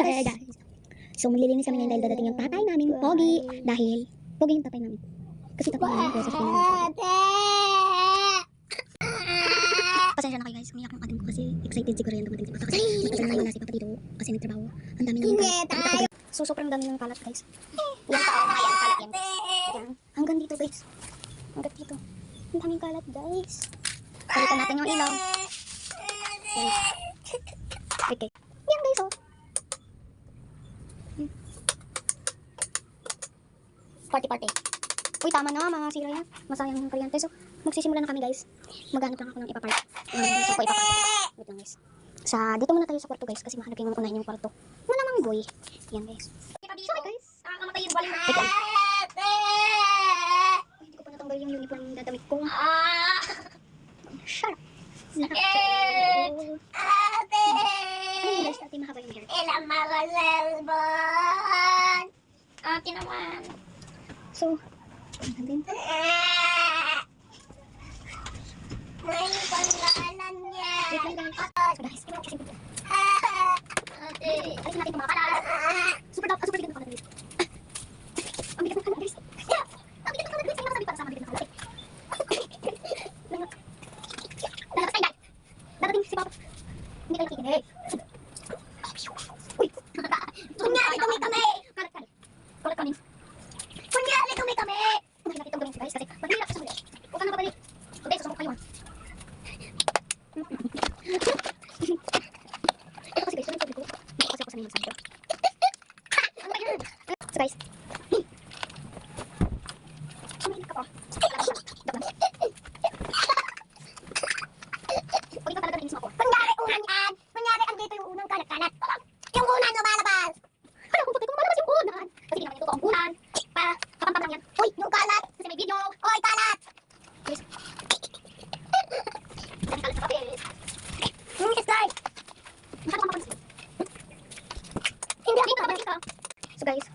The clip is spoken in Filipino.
Yes, guys. So, maglilinis kami ngayon dahil dadating yung tatay namin, Pogi. Dahil, Pogi yung tatay namin. Kasi tatay namin, process din namin. Pasensya na kayo guys, umiyak yung ating ko kasi excited siguro yan dumating si Papa. Kasi matagal na wala si Papa dito kasi nagtrabaho. Ang dami namin kalat. So, sobrang dami ng kalat guys. Ilang tao na yan, kalat yan. Yan. Hanggang dito guys. Hanggang dito. Ang daming kalat guys. Palitan natin yung ilaw. Yan. Okay. Yan guys oh. Party. Uy, tama na mga sira yan. Masayang yung kuryente. So, magsisimula na kami guys. Maghanap lang ako ng ipapart. Gusto ko ipapart. Wait lang guys. Dito muna tayo sa kwarto guys. Kasi mahanap yung unahin yung kwarto. Malamang boy. Yan guys. Sorry guys. Nakakamatay yung balik. Wait lang. Uy, hindi ko pa natanggal yung uniform ng dadamit ko. Shut up. Ate! Ano yung guys? Ate, mahaba yung hair. Ilang mga lelbon! Ate naman. So, natin. May pangalan niya. Wait lang guys. So guys, kasi Ate! alisin natin itong mga kalat. Super bigat ng kalat guys. Ang bigat ng kalat guys. Ang bigat ng kalat guys. Ang nakasabi para sa mga bigat ng kalat. Dadating si Papa. Hindi kayo nakikinig. Uy! Kunyari kami kami! Kalat kami. Kunyari kami! Mahirap itong gawin guys kasi mahirap sa muli. Huwag ka na mabalik. Okay, susubok kayo ah. Ito kasi guys, yung tubig ko. Hindi kasi ako sanay magsabi ko. Ano ba yan? So guys. Kumain ka pa. Huwag ka talaga nainis mo ako. Kunyari unang yan! Kunyari andito yung unang kalat-kalat. Yung unang lumalabas! Ano kung bakit kung malabas yung unan? Kasi hindi naman yung totoong unan. Kapampam lang yan. Uy! Yung kalat! Kasi may video. Uy! Kalat! Guys. Dami kalat sa papel. Sky! Masyado kang mapansin. Hindi ako Dito, kalat. mapansin ka. So guys,